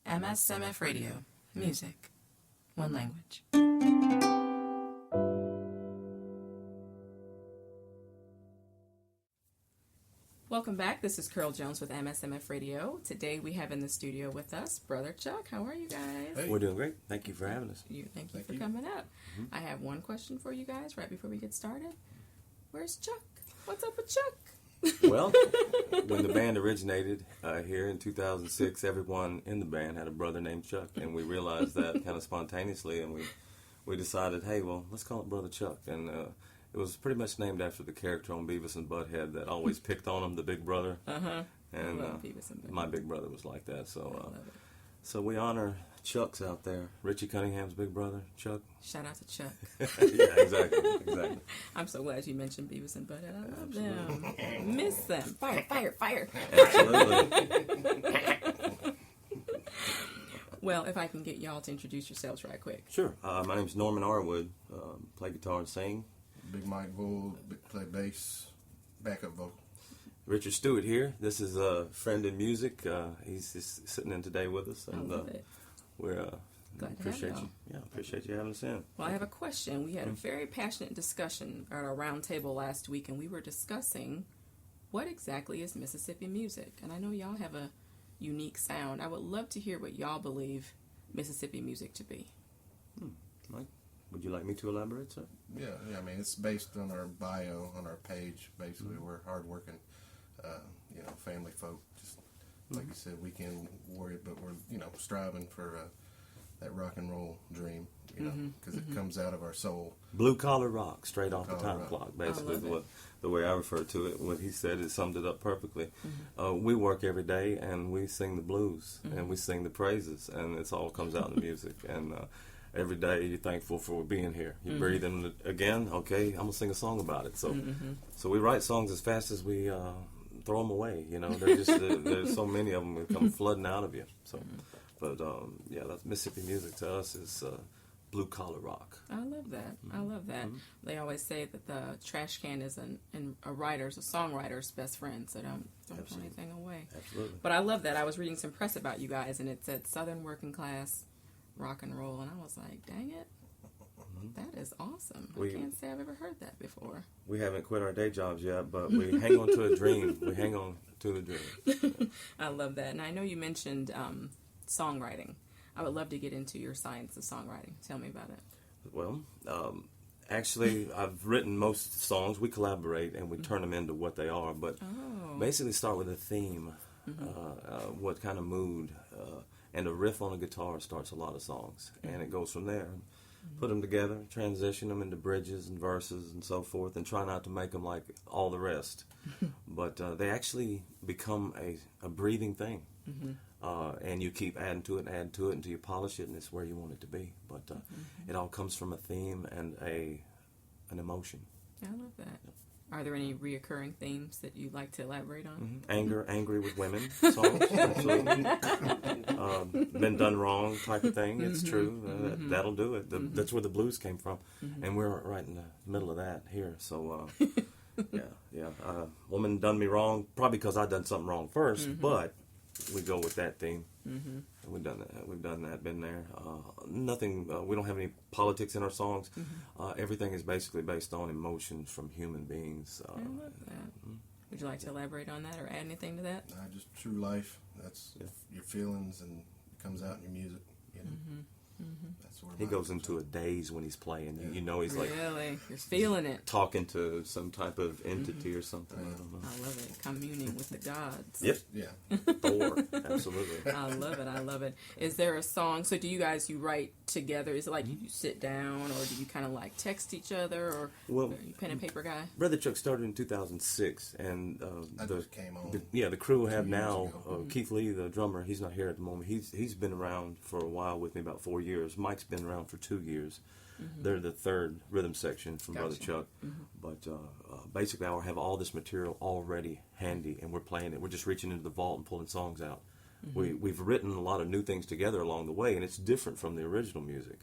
MSMF Radio. Music. One language. Welcome back. This is Curl Jones with MSMF Radio. Today we have in the studio with us Brother Chuck. How are you guys? Hey. We're doing great. Thank you for having us. Thank you for coming up. I have one question for you guys right before we get started. Where's Chuck? What's up with Chuck? Well, when the band originated here in 2006, everyone in the band had a brother named Chuck, and we realized that kind of spontaneously, and we decided, hey, well, let's call it Brother Chuck, and it was pretty much named after the character on Beavis and Butthead that always picked on him, the big brother. And my big brother was like that, so we honor Chuck's out there. Richie Cunningham's big brother, Chuck. Shout out to Chuck. Yeah, exactly. I'm so glad you mentioned Beavis and Butthead. I love them. Miss them. Fire. Absolutely. Well, if I can get y'all to introduce yourselves right quick. Sure. My name's Norman Arwood. Play guitar and sing. Big Mike Bull, play bass, backup vocal. Richard Stewart here. This is a friend in music. He's just sitting in today with us, and we're glad appreciate to have you. Yeah, appreciate you having us in. Well, I have a question. We had a very passionate discussion at our round table last week, and we were discussing what exactly is Mississippi music. And I know y'all have a unique sound. I would love to hear what y'all believe Mississippi music to be. Mike, would you like me to elaborate, sir? Yeah. I mean, it's based on our bio on our page. Basically, we're hardworking, family folk. Just like you said, weekend warrior, but we're striving for that rock and roll dream. Because it comes out of our soul. Blue collar rock, straight off the time rock. clock. Basically, the way I refer to it, what he said, it summed it up perfectly. We work every day, and we sing the blues, and we sing the praises, and it all comes out in the music. And every day you're thankful for being here. You're breathing again. Okay, I'm gonna sing a song about it. So, so we write songs as fast as we throw them away. They're just there's so many of them that come flooding out of you. So, but that's Mississippi music to us is blue collar rock. I love that. They always say that the trash can is a songwriter's best friend, so don't throw anything away. Absolutely. But I love that. I was reading some press about you guys, and it said Southern working class rock and roll, and I was like, dang it, that is awesome. I can't say I've ever heard that before. We haven't quit our day jobs yet, but we hang on to a dream. We hang on to the dream. I love that. And I know you mentioned songwriting. I would love to get into your science of songwriting. Tell me about it. Well, actually, I've written most songs. We collaborate, and we turn them into what they are, but basically start with a theme, what kind of mood, and a riff on a guitar starts a lot of songs, and it goes from there. Put them together, transition them into bridges and verses and so forth, and try not to make them like all the rest. But they actually become a breathing thing. And you keep adding to it until you polish it, and it's where you want it to be. But it all comes from a theme and an emotion. I love that. Are there any reoccurring themes that you'd like to elaborate on? Angry with women songs, absolutely. Been done wrong type of thing. It's true. That'll do it. That's where the blues came from, and we're right in the middle of that here. So, woman done me wrong, probably because I done something wrong first, but we go with that theme. And we've done that. Been there. Nothing. We don't have any politics in our songs. Everything is basically based on emotions from human beings. I love that. Would you like to elaborate on that or add anything to that? Just true life. That's your feelings, and it comes out in your music. That's where he goes into a daze when he's playing. He's like really, you're feeling it, talking to some type of entity or something. I don't know. I love it, communing with the gods. Yep. Yeah. Thor. Absolutely. I love it. Is there a song? So do you guys write together? Is it like you sit down, or do you kind of like text each other, or are you pen and paper guy? Brother Chuck started in 2006, and I just came on. The crew we have now. Keith Lee, the drummer, he's not here at the moment. He's been around for a while with me, about 4 years. Mike's been around for 2 years. They're the third rhythm section from Brother Chuck. But basically, I have all this material already handy, and we're playing it. We're just reaching into the vault and pulling songs out. We've written a lot of new things together along the way, and it's different from the original music.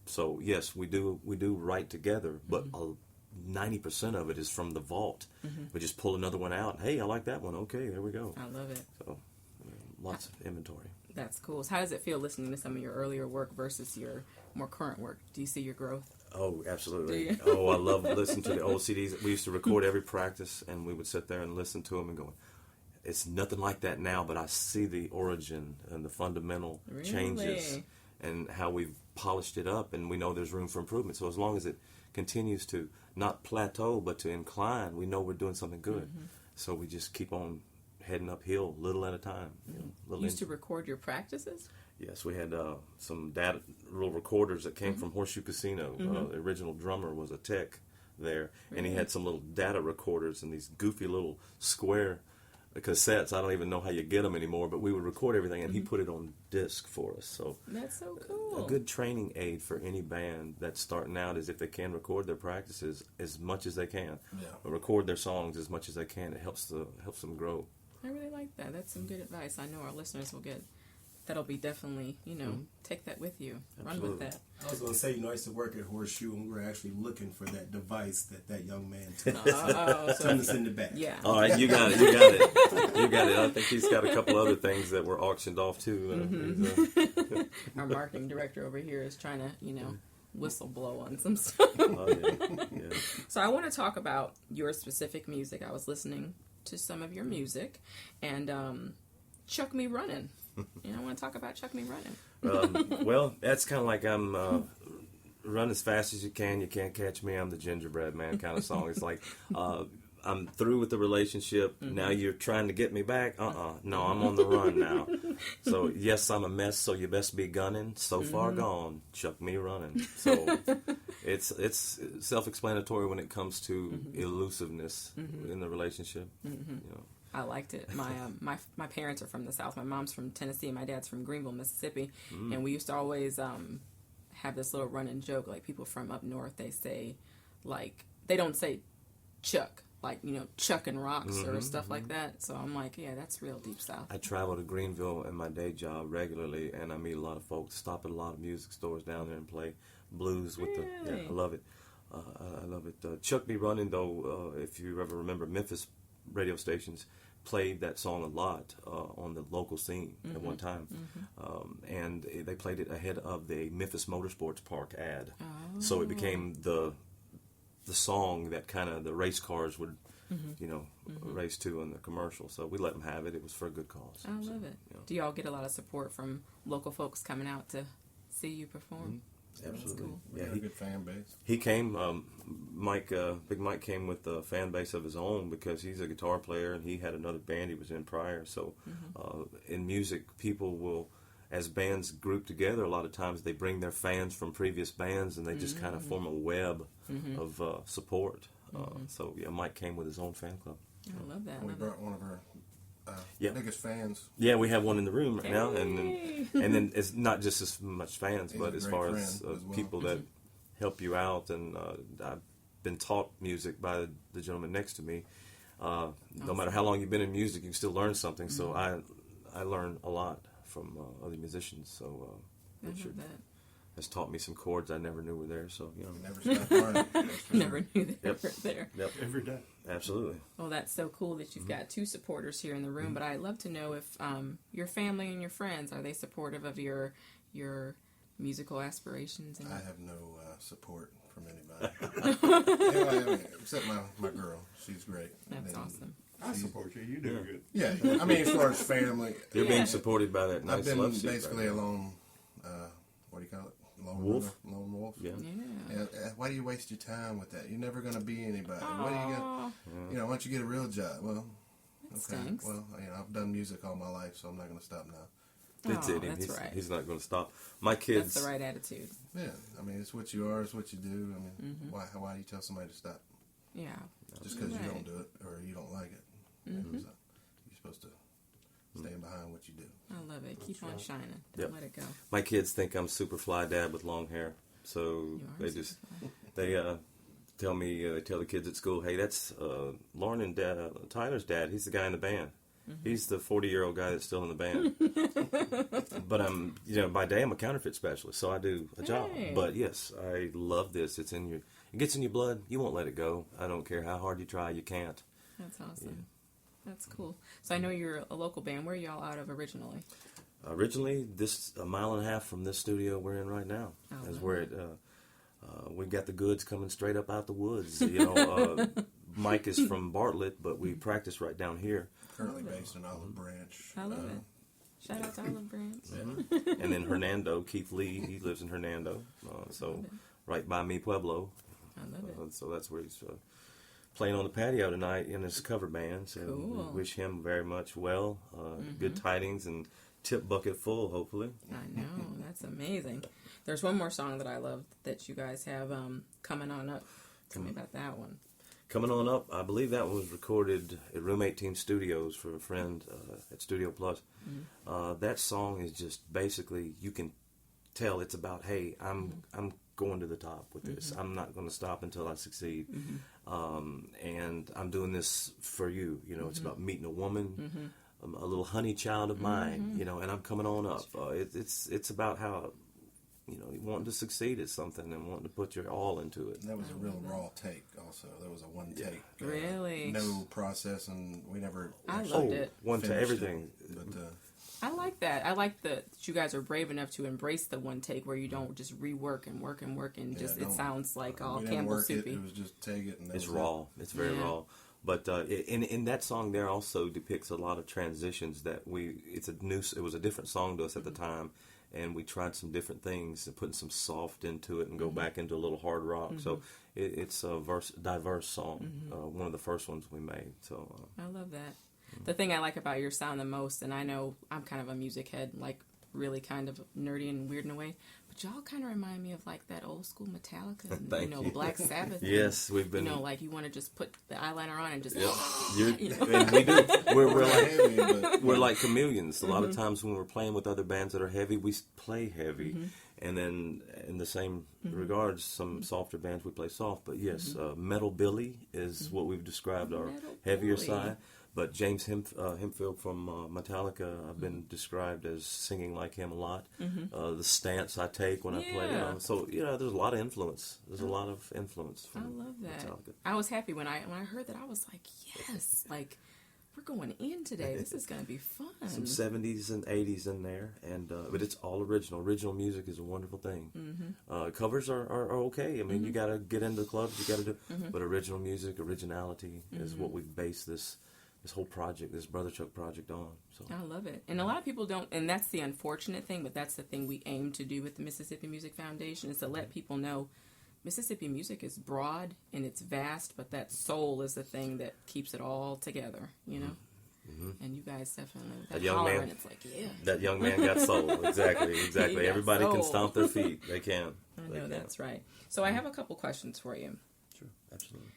So yes, we do write together, but 90% of it is from the vault. We just pull another one out. Hey, I like that one. Okay, there we go. I love it. So lots of inventory. That's cool. So how does it feel listening to some of your earlier work versus your more current work? Do you see your growth? Oh, absolutely. Do you? Oh, I love listening to the old CDs. We used to record every practice, and we would sit there and listen to them and go, it's nothing like that now, but I see the origin and the fundamental changes and how we've polished it up, and we know there's room for improvement. So as long as it continues to not plateau, but to incline, we know we're doing something good. So we just keep on heading uphill, little at a time. You used to record your practices? Yes, we had some little recorders that came from Horseshoe Casino. The original drummer was a tech there, and he had some little data recorders and these goofy little square cassettes. I don't even know how you get them anymore, but we would record everything, and he put it on disc for us. So that's so cool. A good training aid for any band that's starting out is if they can record their practices as much as they can, or record their songs as much as they can. It helps them grow. I really like that. That's some good advice. I know our listeners will get. That'll be definitely, take that with you. Absolutely. Run with that. I was going to say, I used to work at Horseshoe, and we were actually looking for that device that young man took. Turned us in the back. Yeah. All right, you got it. I think he's got a couple other things that were auctioned off, too. Our marketing director over here is trying to, whistle blow on some stuff. Oh, yeah. So I want to talk about your specific music. I was listening to some of your music, and Chuck Me Running. I want to talk about Chuck Me Running. Well, that's kind of like I'm run as fast as you can't catch me, I'm the gingerbread man kind of song. It's like I'm through with the relationship, now you're trying to get me back. No, I'm on the run now. So yes, I'm a mess, so you best be gunning. So far gone, Chuck Me Running. So it's self-explanatory when it comes to elusiveness in the relationship. I liked it. My parents are from the South. My mom's from Tennessee, and my dad's from Greenville, Mississippi. And we used to always have this little running joke. Like, people from up north, they say, like, they don't say Chuck, like, chucking rocks or stuff like that. So I'm like, yeah, that's real deep South. I travel to Greenville in my day job regularly, and I meet a lot of folks, stop at a lot of music stores down there and play blues with I love it. I love it. Chuck Me Running, though, if you ever remember, Memphis radio stations played that song a lot on the local scene at one time, and they played it ahead of the Memphis Motorsports Park ad. So it became the song that kind of the race cars would race to in the commercial. So we let them have it. It was for a good cause. I love it. Do y'all get a lot of support from local folks coming out to see you perform? Absolutely. Cool. We got a good fan base. He came, Big Mike came with a fan base of his own because he's a guitar player and he had another band he was in prior. So in music, people will, as bands group together, a lot of times they bring their fans from previous bands and they just kind of form a web of support. So Mike came with his own fan club. I love that. We brought one of our biggest fans. Yeah, we have one in the room right now, and then it's not just as much fans, but as far as people that help you out. And I've been taught music by the gentleman next to me. No matter how long you've been in music, you can still learn something. So I learn a lot from other musicians. So Richard has taught me some chords I never knew were there. So Never stopped learning. Never knew they were there. Yep. Every day. Absolutely. Well, that's so cool that you've got two supporters here in the room. But I'd love to know if your family and your friends, are they supportive of your musical aspirations? I have no support from anybody. Anyway, except my girl. She's great. That's awesome. I support you. You do good. Yeah, I mean, as far as family, You're being supported by that nice I've been love seat basically right a lone, what do you call it? Lone wolf? runner, lone wolf. Yeah. Why do you waste your time with that? You're never going to be anybody. What do you get? Why don't you get a real job? Well, that stinks. Well, I've done music all my life, so I'm not going to stop now. That's it. That's right. He's not going to stop. My kids. That's the right attitude. Yeah, I mean, it's what you are, it's what you do. I mean, why do you tell somebody to stop? Yeah. Just because you don't do it or you don't like it. So you're supposed to stand behind what you do. I love it. Keep on shining. Yep. Don't let it go. My kids think I'm super fly dad with long hair, so they just tell me they tell the kids at school, hey, that's Lauren and Tyler's dad. He's the guy in the band. He's the 40-year-old guy that's still in the band. But I'm by day I'm a counterfeit specialist, so I do a job. But yes, I love this. It gets in your blood. You won't let it go. I don't care how hard you try. You can't. That's awesome. That's cool. So I know you're a local band. Where are y'all out of originally? Originally, a mile and a half from this studio we're in right now is where it. We got the goods coming straight up out the woods. Mike is from Bartlett, but we practice right down here. Currently based in Olive Branch. I love it. Shout out to Olive Branch. And then Hernando, Keith Lee, he lives in Hernando, so right by mi pueblo. I love it. So that's where he's playing on the patio tonight in his cover band. So cool. we wish him very much well, good tidings, and tip bucket full, hopefully. I know, that's amazing. There's one more song that I love that you guys have coming on up. Tell me about that one. Coming on up, I believe that one was recorded at Room 18 Studios for a friend at Studio Plus. That song is just basically, you can tell it's about, hey, I'm going to the top with this. I'm not going to stop until I succeed. And I'm doing this for you. It's about meeting a woman, a little honey child of mine, and I'm coming on up. It's about how, wanting to succeed at something and wanting to put your all into it. And that was a real raw take also. That was a one take. Really? No process, and we never I loved it. One to everything. But I like that. I like that you guys are brave enough to embrace the one take where you don't just rework and work and work and just it sounds like all Campbell soupy. It was just take it and it's raw. It's very raw. But in that song there also depicts a lot of transitions that it was a different song to us at the time, and we tried some different things and putting some soft into it and go back into a little hard rock. So it's a diverse song, one of the first ones we made. So I love that. The thing I like about your sound the most, and I know I'm kind of a music head, like really kind of nerdy and weird in a way, but y'all kind of remind me of like that old school Metallica and Thank you. Black Sabbath. Yes, we've been. Like you want to just put the eyeliner on and just. And we do. We're like chameleons. A lot of times when we're playing with other bands that are heavy, we play heavy, and then in the same regards, some softer bands we play soft. But yes, Metal Billy is what we've described our heavier side. But James Hempfield from Metallica, I've been described as singing like him a lot. The stance I take when I play. So there's a lot of influence. There's a lot of influence from I love that. Metallica. I was happy when I heard that. I was like, yes, like we're going in today. This is going to be fun. Some 70s and 80s in there, and but it's all original. Original music is a wonderful thing. Covers are okay. I mean, you got to get into the clubs. You got to do, but original music, originality is what we've based this whole project, this Brother Chuck project on. So I love it. And a lot of people don't, and that's the unfortunate thing, but that's the thing we aim to do with the Mississippi Music Foundation is to let people know Mississippi music is broad and it's vast, but that soul is the thing that keeps it all together, And you guys definitely, that young man, it's like, that young man got soul. Exactly. Everybody can stomp their feet. They can. I know that's right. So I have a couple questions for you. Sure, absolutely.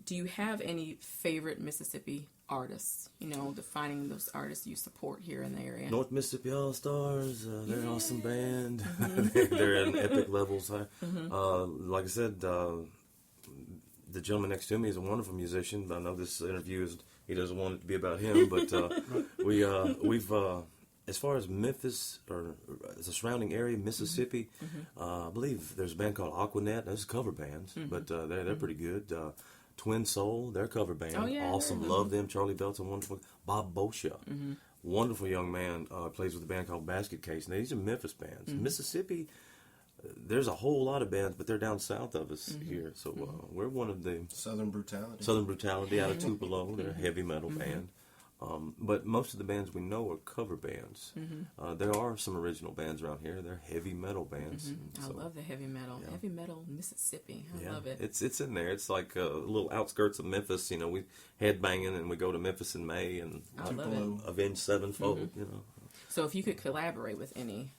Do you have any favorite Mississippi artists? Defining those artists you support here in the area. North Mississippi All-Stars, they're an awesome band. They're at epic levels. Like I said, the gentleman next to me is a wonderful musician. I know this interview he doesn't want it to be about him, but we've as far as Memphis or the surrounding area, Mississippi, I believe there's a band called Aquanet. Those are cover bands, but they're pretty good. Twin Soul, their cover band, awesome. Love them. Charlie Belt's a wonderful. Bob Boscia, wonderful young man, plays with a band called Basket Case. Now these are Memphis bands. Mississippi, there's a whole lot of bands, but they're down south of us here. So we're one of the Southern Brutality. Southern Brutality out of Tupelo. They're a heavy metal band. But most of the bands we know are cover bands. There are some original bands around here. They're heavy metal bands. I love the heavy metal. Yeah. Heavy metal Mississippi. I love it. It's in there. It's like little outskirts of Memphis. We headbanging and we go to Memphis in May and Avenged Sevenfold. So if you could collaborate with any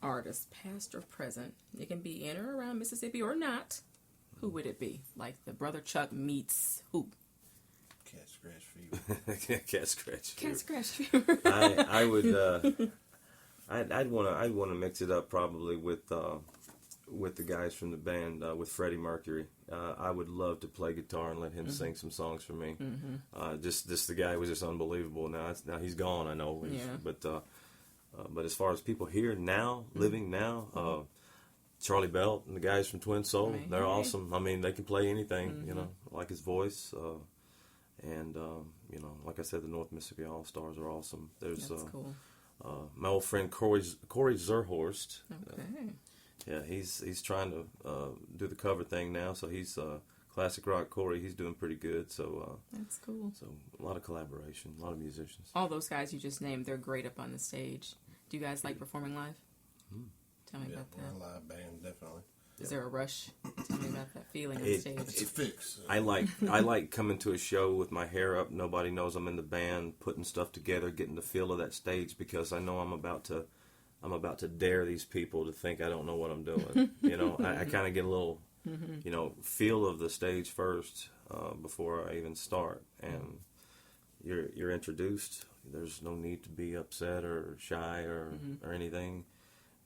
artist, past or present, it can be in or around Mississippi or not, who would it be? Like the Brother Chuck meets who? Cat Scratch Fever. Cat Scratch Fever. Cat Scratch Fever. I would. I'd want to mix it up probably with the guys from the band with Freddie Mercury. I would love to play guitar and let him sing some songs for me. Just the guy was just unbelievable. Now he's gone. I know. But as far as people here now, living now, Charlie Belt and the guys from Twin Soul, they're awesome. I mean, they can play anything. I like his voice. And you know, like I said, the North Mississippi All Stars are awesome. There's That's cool. My old friend Corey Zerhorst. Okay. Yeah, he's trying to do the cover thing now. So he's classic rock Corey. He's doing pretty good. So that's cool. So a lot of collaboration, a lot of musicians. All those guys you just named, they're great up on the stage. Do you guys like performing live? Tell me about that. We're a live band, definitely. Is there a rush? Tell me about that feeling on stage. It's a fix. I like coming to a show with my hair up. Nobody knows I'm in the band, putting stuff together, getting the feel of that stage, because I know I'm about to dare these people to think I don't know what I'm doing. You know, I kind of get a little, you know, feel of the stage first before I even start. And you're introduced. There's no need to be upset or shy or anything.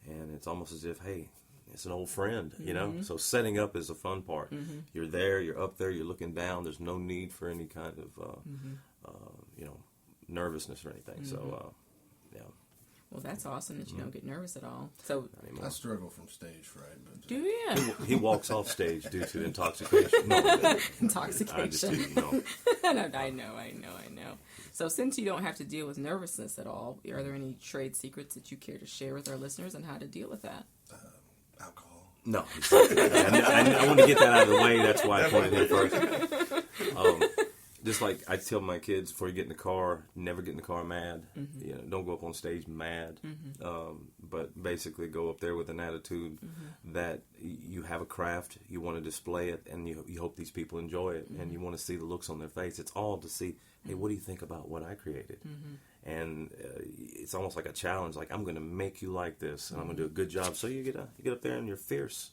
And it's almost as if, hey, it's an old friend, you know? So setting up is the fun part. You're there, you're up there, you're looking down. There's no need for any kind of, you know, nervousness or anything. So, yeah. Well, that's awesome that you don't get nervous at all. So I struggle from stage fright. But do you? He walks off stage due to intoxication. No, Intoxication. No. I know. So since you don't have to deal with nervousness at all, are there any trade secrets that you care to share with our listeners on how to deal with that? alcohol. No. I want to get that out of the way. That's why I pointed in first. Just like I tell my kids, before you get in the car, never get in the car mad. You know, don't go up on stage mad. But basically go up there with an attitude that you have a craft, you want to display it, and you hope these people enjoy it, and you want to see the looks on their face. It's all to see, hey, what do you think about what I created? And it's almost like a challenge. Like, I'm going to make you like this, and I'm going to do a good job. So you get up there and you're fierce.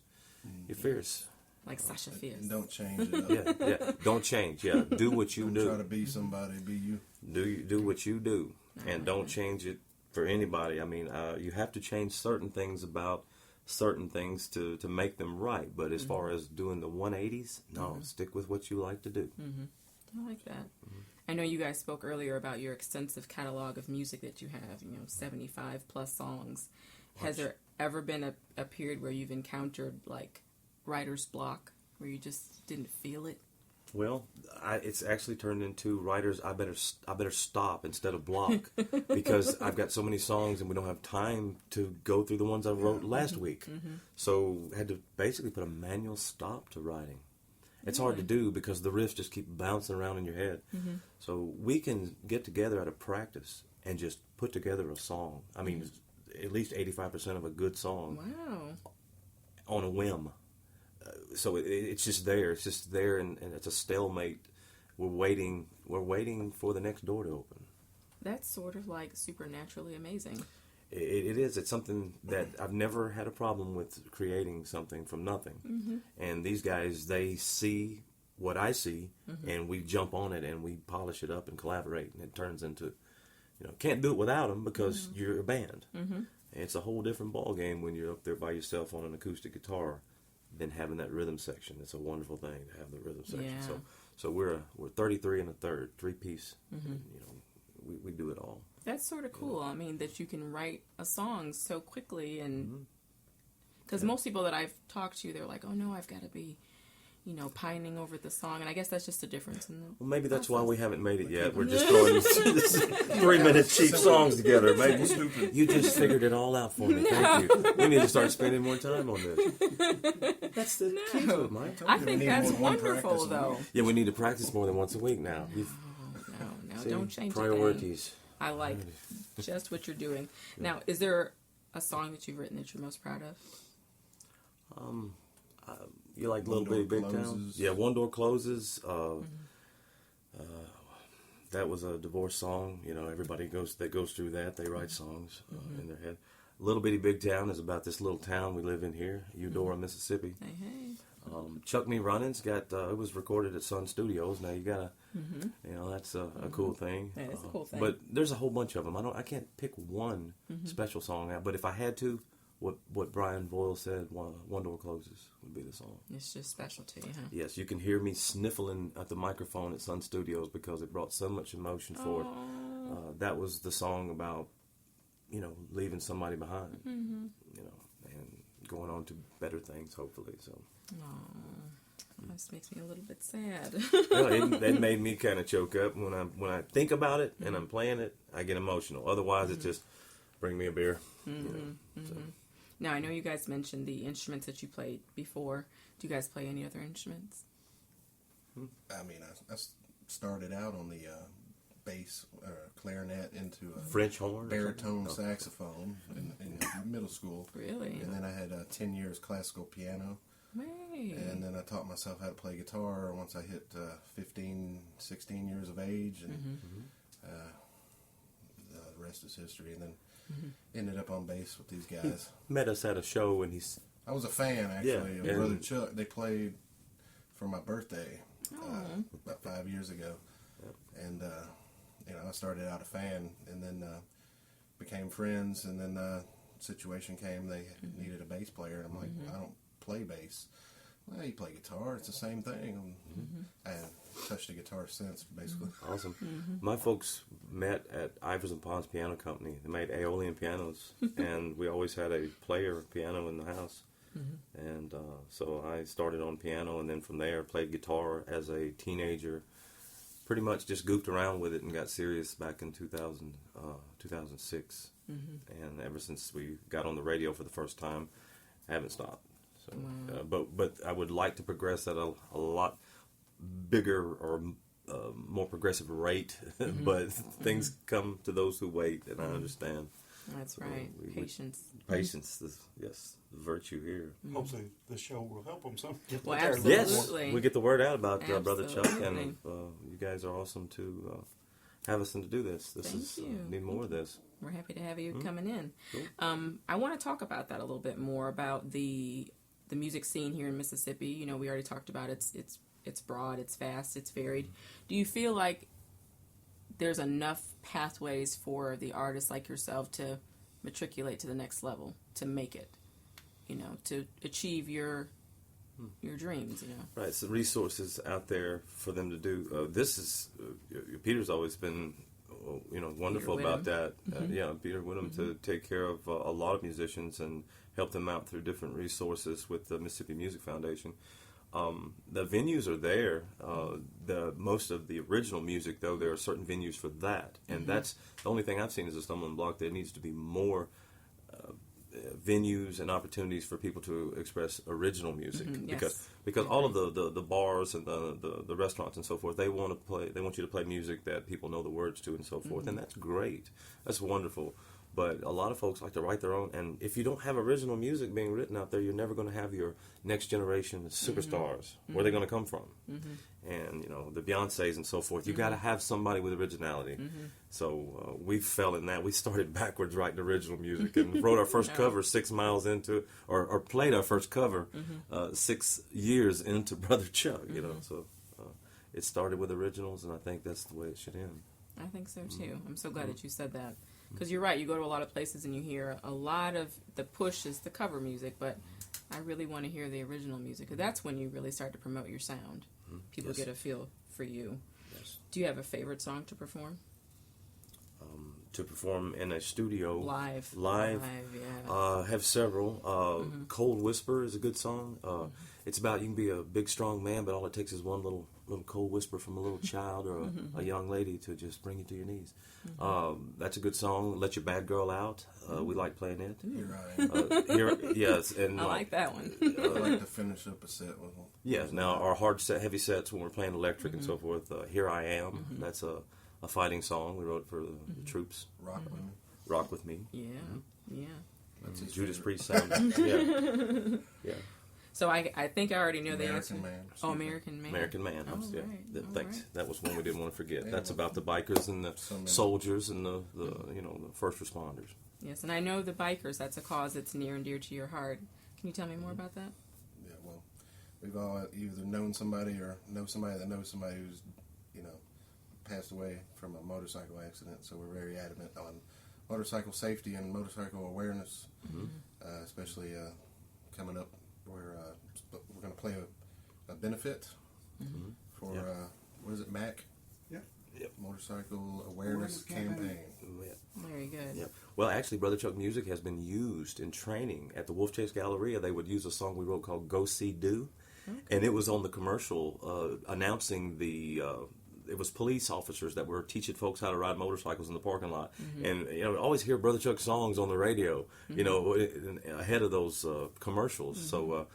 You're fierce. Like Sasha Fierce. And don't change it up. Yeah. Don't change. Yeah. Do what you Don't do. try to be somebody, be you. Do what you do, and don't change it for anybody. I mean, you have to change certain things about certain things to make them right. But as far as doing the 180s, no, stick with what you like to do. I like that. I know you guys spoke earlier about your extensive catalog of music that you have, 75 plus songs. Has there ever been a period where you've encountered, like, writer's block, where you just didn't feel it? Well, it's actually turned into writers. I better stop instead of block, because I've got so many songs and we don't have time to go through the ones I wrote last week. So I had to basically put a manual stop to writing. It's hard to do because the riffs just keep bouncing around in your head. So we can get together at a practice and just put together a song. I mean, at least 85% of a good song. Wow. On a whim. So it's just there. It's just there, and it's a stalemate. We're waiting for the next door to open. That's sort of like supernaturally amazing. It is. It's something that I've never had a problem with, creating something from nothing. And these guys, they see what I see, and we jump on it, and we polish it up and collaborate, and it turns into, can't do it without them because you're a band. It's a whole different ball game when you're up there by yourself on an acoustic guitar than having that rhythm section. It's a wonderful thing to have the rhythm section. Yeah. So we're 33 and a third, 3-piece. And, we do it all. That's sort of cool. I mean, that you can write a song so quickly, and because most people that I've talked to, they're like, "Oh no, I've got to be, pining over the song," and I guess that's just a difference in the Well, maybe that's why we haven't made it yet. We're just throwing these 3-minute cheap songs together. Maybe you just figured it all out for me. Thank you. We need to start spending more time on this. That's the key to it, Mike. I think that's wonderful, though. Yeah, we need to practice more than once a week now. No, don't change priorities. I like just what you're doing. Now, is there a song that you've written that you're most proud of? You like Little Bitty Big Town? Yeah, One Door Closes. That was a divorce song. Everybody goes through that. They write songs in their head. Little Bitty Big Town is about this little town we live in here, Eudora, Mississippi. Hey. Chuck Me Running's got, it was recorded at Sun Studios. Now you gotta, that's a cool thing. Yeah, that's a cool thing. But there's a whole bunch of them. I can't pick one special song out. But if I had to, what Brian Boyle said, One Door Closes would be the song. It's just special to you, huh? Yes, you can hear me sniffling at the microphone at Sun Studios because it brought so much emotion forward. That was the song about, leaving somebody behind, and going on to better things, hopefully. So. This makes me a little bit sad. It made me kind of choke up when I think about it and I'm playing it. I get emotional. Otherwise, it just bring me a beer. So. Now, I know you guys mentioned the instruments that you played before. Do you guys play any other instruments? I mean, I started out on the bass, clarinet into a French horn, baritone saxophone in middle school. Really? And then I had 10 years classical piano. Hey. And then I taught myself how to play guitar once I hit 15, 16 years of age. And the rest is history. And then ended up on bass with these guys. Met us at a show and I was a fan, actually, of Brother Chuck. They played for my birthday about 5 years ago. And, I started out a fan and then became friends. And then situation came, they needed a bass player. And I'm like, I don't play bass. Well, you play guitar. It's the same thing. I haven't touched a guitar since, basically. Awesome. My folks met at Iverson Pond's Piano Company. They made Aeolian pianos, and we always had a player piano in the house. And so I started on piano, and then from there played guitar as a teenager. Pretty much just goofed around with it and got serious back in 2006. And ever since we got on the radio for the first time, I haven't stopped. So, but I would like to progress at a lot bigger or more progressive rate. But things come to those who wait, and I understand. That's right. Patience. Patience, yes, the virtue here. Hopefully the show will help them some. Well, absolutely. Yes, we get the word out about Brother Chuck, Absolutely. and you guys are awesome to have us in to do this. Thank you. Need more of this. We're happy to have you coming in. Cool. I want to talk about that a little bit more, about the music scene here in Mississippi. You know, we already talked about it's broad, it's vast, it's varied. Do you feel like there's enough pathways for the artists like yourself to matriculate to the next level, to make it, to achieve your dreams, Right, so resources out there for them to do. This is, Peter's always been, wonderful about that. Peter Whittam to take care of a lot of musicians and help them out through different resources with the Mississippi Music Foundation. The venues are there. Most of the original music, though, there are certain venues for that, and that's the only thing I've seen as a stumbling block. There needs to be more venues and opportunities for people to express original music, because all of the bars and the restaurants and so forth, they want you to play music that people know the words to and so forth, and that's great. That's wonderful. But a lot of folks like to write their own, and if you don't have original music being written out there, you're never going to have your next generation superstars. Where are they going to come from? And, the Beyoncés and so forth. You got to have somebody with originality. So we fell in that. We started backwards writing original music and wrote our first cover 6 miles into, or played our first cover 6 years into Brother Chuck, So it started with originals, and I think that's the way it should end. I think so, too. I'm so glad that you said that. Because you're right, you go to a lot of places and you hear a lot of the push is the cover music, but I really want to hear the original music, because that's when you really start to promote your sound. People get a feel for you. Yes. Do you have a favorite song to perform? To perform in a studio. Live, yeah. Have several. Cold Whisper is a good song. It's about you can be a big, strong man, but all it takes is one little cold whisper from a little child or a young lady to just bring you to your knees. That's a good song. Let Your Bad Girl Out. We like playing it. Here I am. Yes, and I like that one. I like to finish up a set with one. Yes, now our hard set, heavy sets when we're playing electric and so forth. Here I Am. That's a fighting song. We wrote it for the troops. Rock with Me. Yeah, yeah. That's his Judas favorite. Priest sound. Yeah. So I think I already know the answer. American Man. Oh, American Man. American Man. Oh, Yeah. right. Thanks. Right. That was one we didn't want to forget. Yeah, That's well, about the bikers and the so many. soldiers and the first responders. Yes, and I know the bikers, that's a cause that's near and dear to your heart. Can you tell me more about that? Yeah, well, we've all either known somebody or know somebody that knows somebody who's, passed away from a motorcycle accident. So we're very adamant on motorcycle safety and motorcycle awareness, especially coming up where we're going to play a benefit for, what is it, MAC? Yeah. Yep. Motorcycle Awareness Campaign. Very good. Yeah. Well, actually, Brother Chuck music has been used in training at the Wolf Chase Galleria. They would use a song we wrote called "Go See Do," and it was on the commercial announcing the. It was police officers that were teaching folks how to ride motorcycles in the parking lot, and I always hear Brother Chuck songs on the radio, ahead of those commercials. So,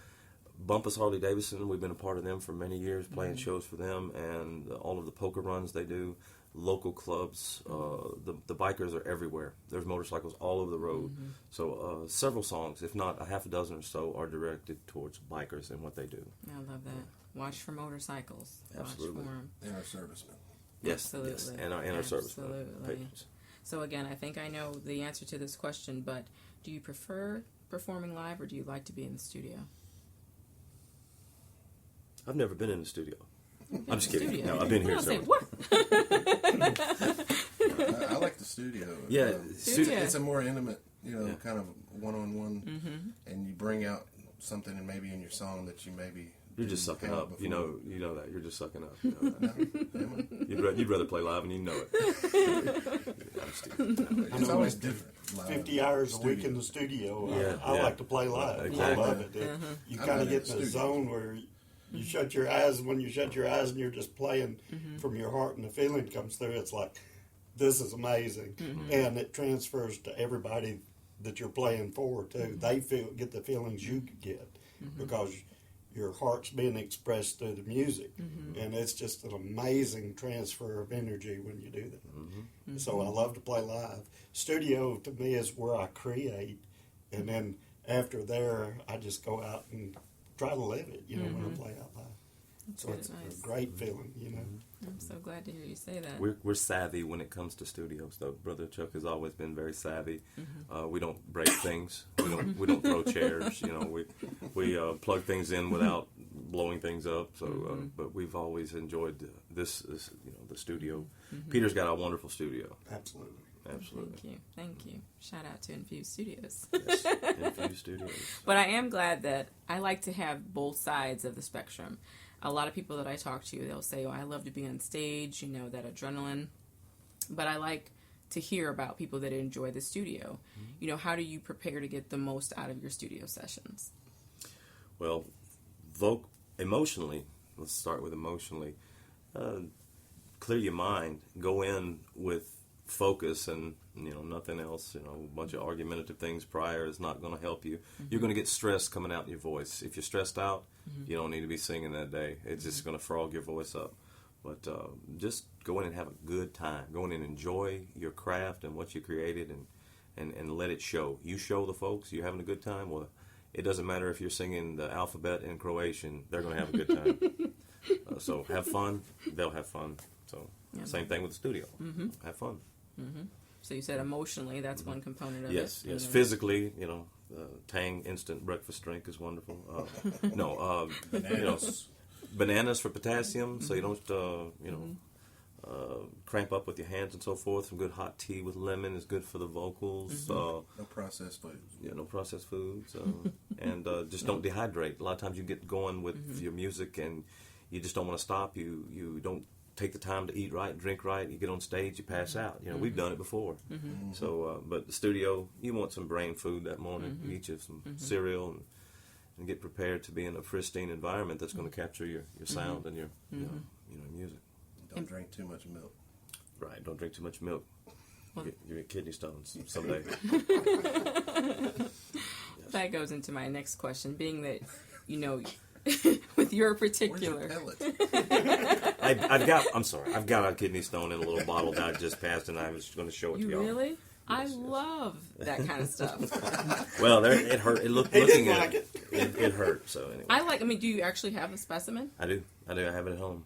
Bumpus Harley Davidson, we've been a part of them for many years, playing shows for them, and all of the poker runs they do, local clubs. The bikers are everywhere. There's motorcycles all over the road. So, several songs, if not a half a dozen or so, are directed towards bikers and what they do. I love that. Watch for motorcycles. Absolutely. Watch for 'em. And our servicemen. Yes, Absolutely. yes, and our servicemen. Absolutely. Patrons. So again, I think I know the answer to this question, but do you prefer performing live or do you like to be in the studio? I've never been in the studio. I'm just kidding. Studio. No, I've been here. I'll say, So. what? I like the studio. Yeah, It's a more intimate, kind of one-on-one, and you bring out something and maybe in your song that you maybe You're just didn't sucking have up. before. You know that. You're just sucking up. You know that. No, am I? You'd rather play live and you know it. I'm just kidding. It's always different. live 50 hours a week studio. in the studio. Yeah, I yeah. like to play live. Exactly. I love it. You I'm kind not of in get the in a studio. zone where you shut your eyes. When you shut your eyes and you're just playing from your heart and the feeling comes through, it's like, this is amazing. And it transfers to everybody that you're playing for, too. They get the feelings you get because your heart's being expressed through the music. And it's just an amazing transfer of energy when you do that. So I love to play live. Studio, to me, is where I create. And then after there, I just go out and try to live it, when I play out loud. That's So good, it's nice. a great feeling, I'm so glad to hear you say that. We're savvy when it comes to studios, though. Brother Chuck has always been very savvy. We don't break things. We don't throw chairs. We plug things in without blowing things up. So, but we've always enjoyed this the studio. Peter's got a wonderful studio. Absolutely. Absolutely. Thank you. Shout out to Infused Studios. Yes, Infused Studios. But I am glad that I like to have both sides of the spectrum. A lot of people that I talk to, they'll say, I love to be on stage, that adrenaline. But I like to hear about people that enjoy the studio. How do you prepare to get the most out of your studio sessions? Well, emotionally, let's start with emotionally. Clear your mind. Go in with focus and nothing else. A bunch of argumentative things prior is not going to help you. You're going to get stress coming out in your voice. If you're stressed out, you don't need to be singing that day. It's just going to frog your voice up. But just go in and have a good time. Go in and enjoy your craft and what you created, and let it show. You show the folks you're having a good time. Well, it doesn't matter if you're singing the alphabet in Croatian. They're going to have a good time. So have fun. They'll have fun. So same thing with the studio. Have fun. So you said emotionally, that's one component of it. Yes. Physically, Tang instant breakfast drink is wonderful. Bananas for potassium, so you don't, cramp up with your hands and so forth. Some good hot tea with lemon is good for the vocals. No processed foods. Yeah, no processed foods, and just don't dehydrate. A lot of times you get going with your music and you just don't want to stop. You don't take the time to eat right, drink right. You get on stage, you pass out. We've done it before. So, but the studio, you want some brain food that morning. You eat you some cereal and get prepared to be in a pristine environment that's going to capture your sound and your music. Don't drink too much milk. Right. Don't drink too much milk. Well, you get kidney stones someday. That goes into my next question, being that with your particular. Where's your pellet? I've got a kidney stone in a little bottle that I just passed, and I was going to show it to y'all. Really? I love that kind of stuff. Well, it hurt. It looked looking at it. It hurt. So anyway. Do you actually have a specimen? I do. I have it at home.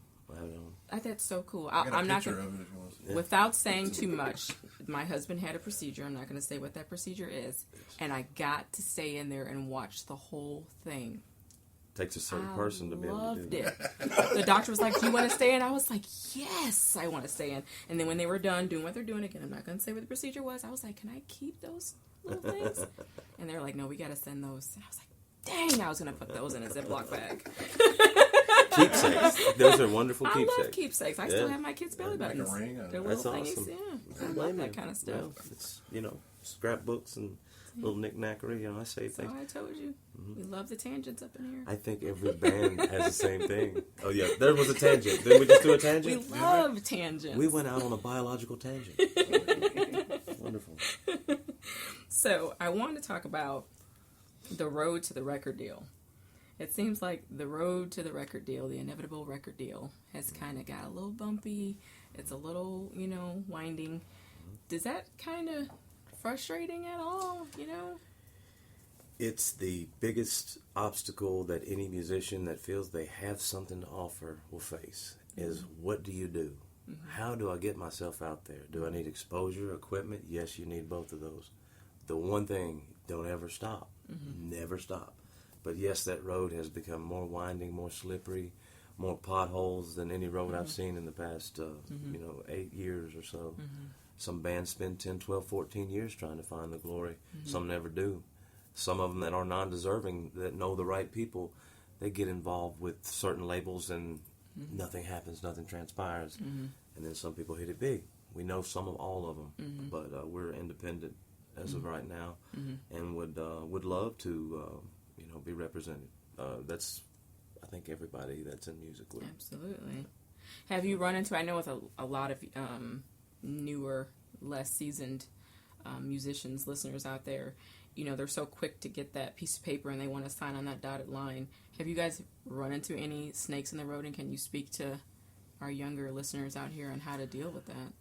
That's so cool. I got a I'm not picture gonna, of it if you want to see it. without saying too much. My husband had a procedure. I'm not going to say what that procedure is, and I got to stay in there and watch the whole thing. Takes a certain person to be able to do that. Loved it. The doctor was like, "Do you want to stay in?" I was like, "Yes, I want to stay in." And then when they were done doing what they're doing again, I'm not going to say what the procedure was. I was like, "Can I keep those little things?" And they were like, "No, we got to send those." And I was like, "Dang, I was going to put those in a Ziploc bag." Keepsakes. Those are wonderful keepsakes. I love keepsakes. I still have my kids' belly Make a buttons. ring out of They're it. little That's thingies. awesome. Yeah, I love that kind of stuff. Well, it's scrapbooks and little knick-knackery. You know, I say So things. I told you. We love the tangents up in here. I think every band has the same thing. Oh, yeah, there was a tangent. Didn't we just do a We tangent? love tangents. We went out on a biological tangent. Wonderful. So I want to talk about the road to the record deal. It seems like the road to the record deal, the inevitable record deal, has kind of got a little bumpy. It's a little, winding. Does that kind of frustrating at all, It's the biggest obstacle that any musician that feels they have something to offer will face is what do you do? How do I get myself out there? Do I need exposure, equipment? Yes, you need both of those. The one thing, don't ever stop. Never stop. But yes, that road has become more winding, more slippery, more potholes than any road I've seen in the past, 8 years or so. Some bands spend 10, 12, 14 years trying to find the glory. Some never do. Some of them that are non-deserving, that know the right people, they get involved with certain labels and nothing happens, nothing transpires. And then some people hit it big. We know all of them, but we're independent as of right now, and would love to be represented. That's, I think, everybody that's in music would. Absolutely. Have you run into, I know with a lot of newer, less seasoned musicians, listeners out there, they're so quick to get that piece of paper and they want to sign on that dotted line. Have you guys run into any snakes in the road, and can you speak to our younger listeners out here on how to deal with that?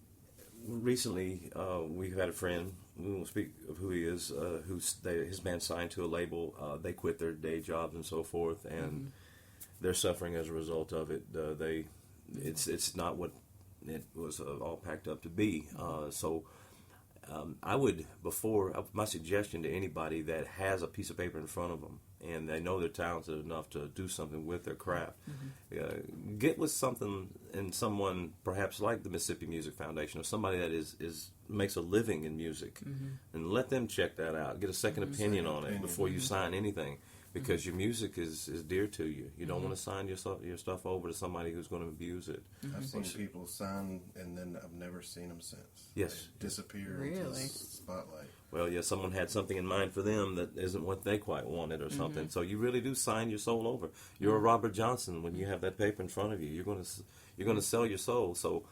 Recently, we've had a friend, we won't speak of who he is, his band signed to a label. They quit their day jobs and so forth, and they're suffering as a result of it. It's not what it was all packed up to be. So I would, my suggestion to anybody that has a piece of paper in front of them and they know they're talented enough to do something with their craft, get with something and someone perhaps like the Mississippi Music Foundation or somebody that makes a living in music, and let them check that out. Get a second opinion on it before you sign anything, because your music is dear to you. You don't want to sign your stuff over to somebody who's going to abuse it. I've seen people sign and then I've never seen them since. Yes. They disappear into the spotlight. Well, yeah, someone had something in mind for them that isn't what they quite wanted or something. So you really do sign your soul over. You're a Robert Johnson when you have that paper in front of you. You're going to sell your soul. So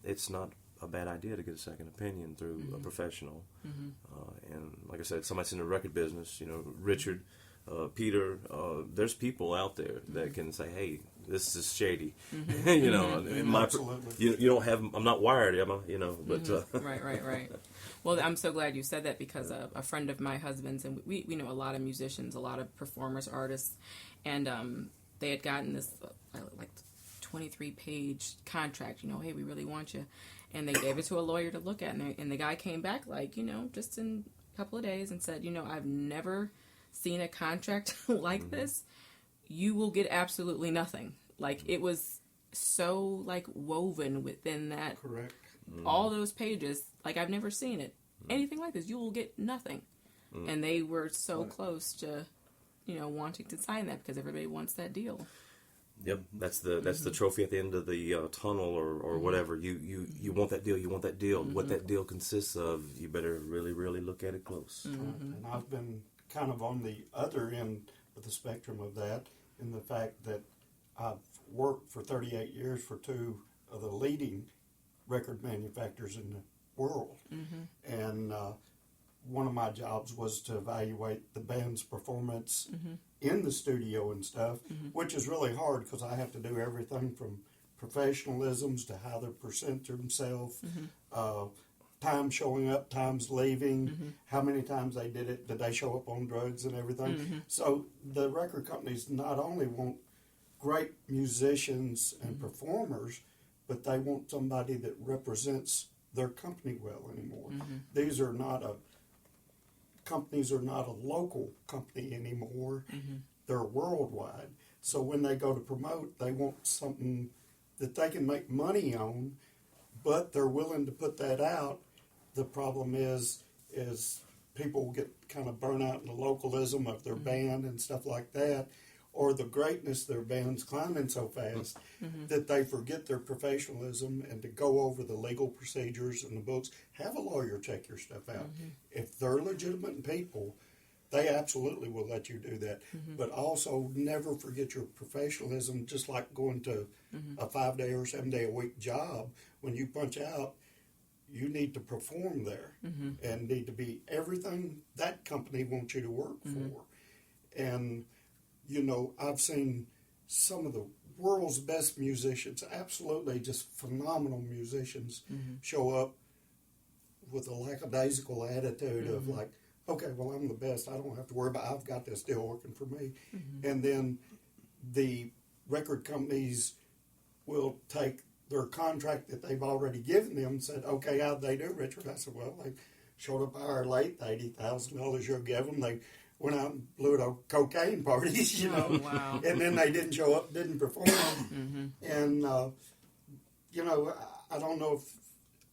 it's not a bad idea to get a second opinion through a professional. And like I said, somebody's in the record business. Richard, Peter. There's people out there that can say, "Hey, this is shady." Absolutely. You don't have. I'm not wired, am I? But Right. Well, I'm so glad you said that, because a friend of my husband's, and we know a lot of musicians, a lot of performers, artists, and they had gotten this 23-page contract. Hey, we really want you, and they gave it to a lawyer to look at, and the guy came back just in a couple of days and said, I've never seen a contract like this. You will get absolutely nothing. It was so woven within that. Correct. All those pages, I've never seen it. Anything like this, you will get nothing. And they were so close to, wanting to sign that because everybody wants that deal. Yep, that's the trophy at the end of the tunnel or whatever. You want that deal. You want that deal. What that deal consists of, you better really, really look at it close. And I've been kind of on the other end of the spectrum of that, in the fact that I've worked for 38 years for two of the leading record manufacturers in the world. And one of my jobs was to evaluate the band's performance in the studio and stuff, which is really hard because I have to do everything from professionalisms to how they present themselves, time showing up, times leaving, how many times they did it, did they show up on drugs and everything. So the record companies not only want great musicians and performers, but they want somebody that represents their company well anymore. These are not companies are not a local company anymore. They're worldwide. So when they go to promote, they want something that they can make money on, but they're willing to put that out. The problem is people get kind of burnt out in the localism of their band and stuff like that, or the greatness of their band's climbing so fast that they forget their professionalism and to go over the legal procedures and the books. Have a lawyer check your stuff out. If they're legitimate people, they absolutely will let you do that. But also never forget your professionalism, just like going to a 5-day or 7-day a week job. When you punch out, you need to perform there and need to be everything that company wants you to work for. And, you know, I've seen some of the world's best musicians, absolutely just phenomenal musicians, show up with a lackadaisical attitude of like, okay, well, I'm the best. I don't have to worry about I've got this deal working for me. And then the record companies will take their contract that they've already given them and said, okay, how'd they do, Richard? I said, well, they showed up an hour late, $80,000 you'll give them. They went out and blew it on cocaine parties, you know. Wow. And then they didn't show up, didn't perform. And, you know, I don't know if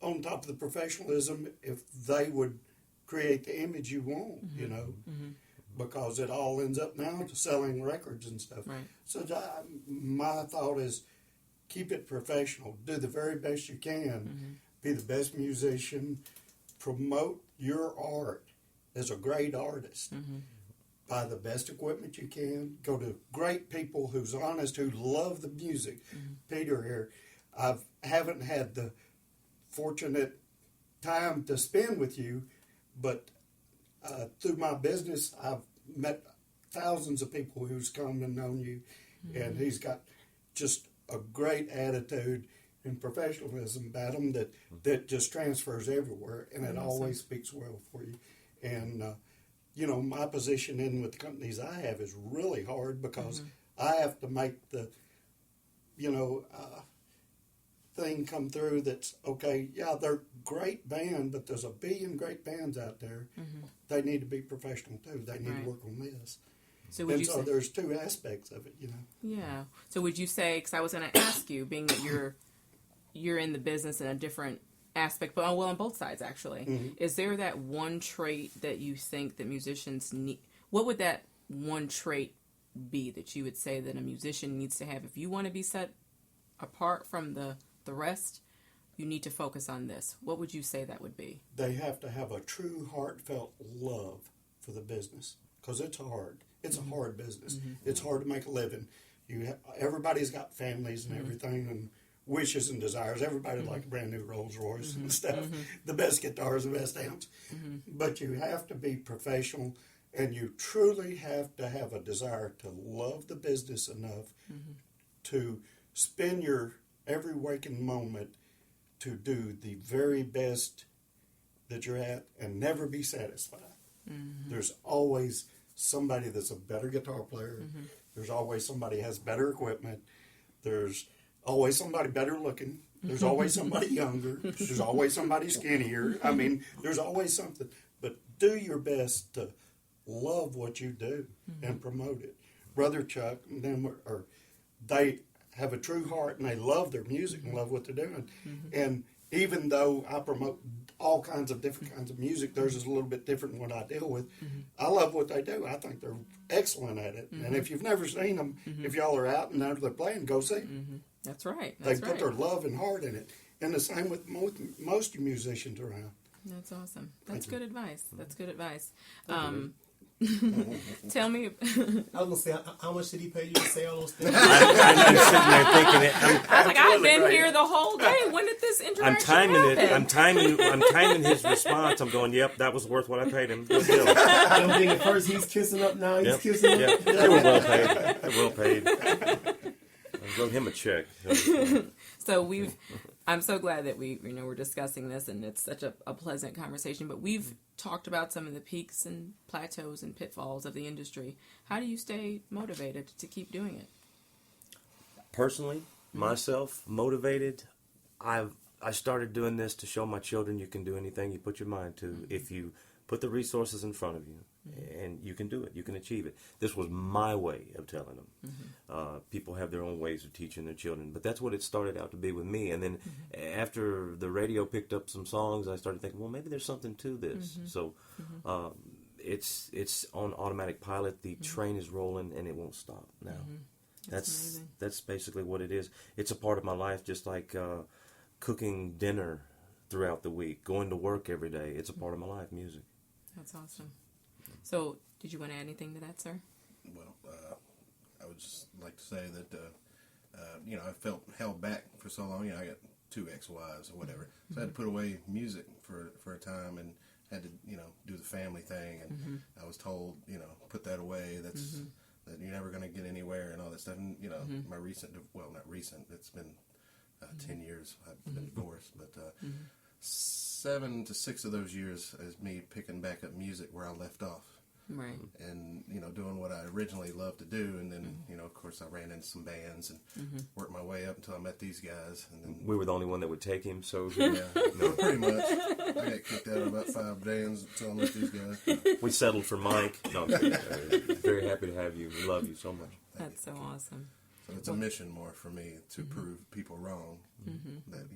on top of the professionalism, if they would create the image you want, you know, because it all ends up now to selling records and stuff. Right. So my thought is keep it professional. Do the very best you can. Be the best musician. Promote your art as a great artist. Buy the best equipment you can. Go to great people who's honest, who love the music. Peter here, I haven't had the fortunate time to spend with you, but through my business, I've met thousands of people who's come and known you, and he's got just a great attitude and professionalism about him that just transfers everywhere, and it always speaks well for you. And, you know, my position in with the companies I have is really hard because I have to make the, you know, thing come through that's, okay, yeah, they're great band, but there's a billion great bands out there. They need to be professional too. They need to work on this. So would and you so say, there's two aspects of it, you know. Yeah. So would you say, because I was going to ask you, being that you're in the business in a different aspect, but well, on both sides actually, is there that one trait that you think that musicians need? What would that one trait be that you would say that a musician needs to have if you want to be set apart from the rest? You need to focus on this. What would you say that would be? They have to have a true heartfelt love for the business because it's hard. It's a hard business. It's hard to make a living. Everybody's got families and everything and wishes and desires. Everybody like a brand new Rolls Royce and stuff. The best guitars, the best amps. But you have to be professional, and you truly have to have a desire to love the business enough to spend your every waking moment to do the very best that you're at and never be satisfied. There's always somebody that's a better guitar player. There's always somebody who has better equipment. There's always somebody better looking. There's always somebody younger. There's always somebody skinnier. I mean, there's always something. But do your best to love what you do and promote it. Brother Chuck and them they have a true heart and they love their music and love what they're doing. And even though I promote all kinds of different kinds of music, theirs is a little bit different than what I deal with. I love what they do. I think they're excellent at it. And if you've never seen them, if y'all are out and they're playing, go see them. That's right. They put their love and heart in it. And the same with most musicians around. That's awesome. That's good advice. That's good advice. Tell me. I was gonna say, how much did he pay you to say all those things? I'm just sitting there thinking it. I was like, I've been here the whole day. When did this interaction happen? I'm timing his response. I'm going, yep, that was worth what I paid him. Good deal. I'm thinking first he's kissing up, now he's kissing up. Yep. They were well paid. They were well paid. I wrote him a check. So I'm so glad that we're discussing this, and it's such a pleasant conversation. But we've talked about some of the peaks and plateaus and pitfalls of the industry. How do you stay motivated to keep doing it? Personally, myself, motivated, I started doing this to show my children you can do anything you put your mind to if you put the resources in front of you, and you can do it. You can achieve it. This was my way of telling them. People have their own ways of teaching their children, but that's what it started out to be with me. And then after the radio picked up some songs, I started thinking, well, maybe there's something to this. So it's on automatic pilot. The train is rolling and it won't stop now. That's basically what it is. It's a part of my life, just like cooking dinner throughout the week, going to work every day. It's a part of my life, music. That's awesome. So, did you want to add anything to that, sir? Well, I would just like to say that, I felt held back for so long. I got 2 ex-wives or whatever. So I had to put away music for a time and had to, do the family thing. And I was told, put that away. That's that you're never going to get anywhere and all that stuff. And, my recent, not recent, it's been 10 years I've been divorced. But 7 to 6 of those years is me picking back up music where I left off. Right. And, doing what I originally loved to do. And then, of course, I ran into some bands and worked my way up until I met these guys. And then We were the only one that would take him, so yeah, no, pretty much. I got kicked out of about 5 bands until I met these guys. we settled for Mike. No, I'm kidding. Very happy to have you. We love you so much. That's so awesome. So it's a mission more for me to prove people wrong. That,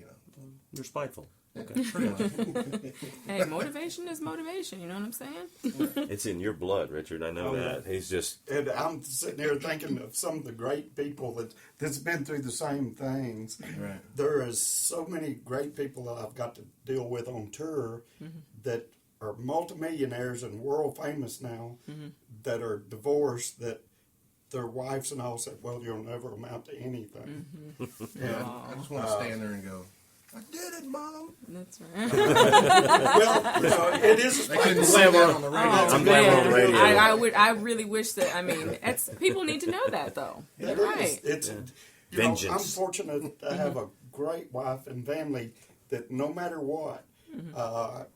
You're spiteful. Okay, pretty much. Hey, motivation is motivation. You know what I'm saying? It's in your blood, Richard. I know that. He's just... And I'm sitting here thinking of some of the great people that's been through the same things. Right. There is so many great people that I've got to deal with on tour that are multimillionaires and world famous now that are divorced, that their wives and all said, well, you'll never amount to anything. Yeah, I just want to stand there and go, I did it, Mom. That's right. Well, it is. They couldn't say that on the radio. I'm glad we're on the radio. I really wish that. I mean, people need to know that, though. You're right. It's Vengeance. I'm fortunate to have a great wife and family that no matter what,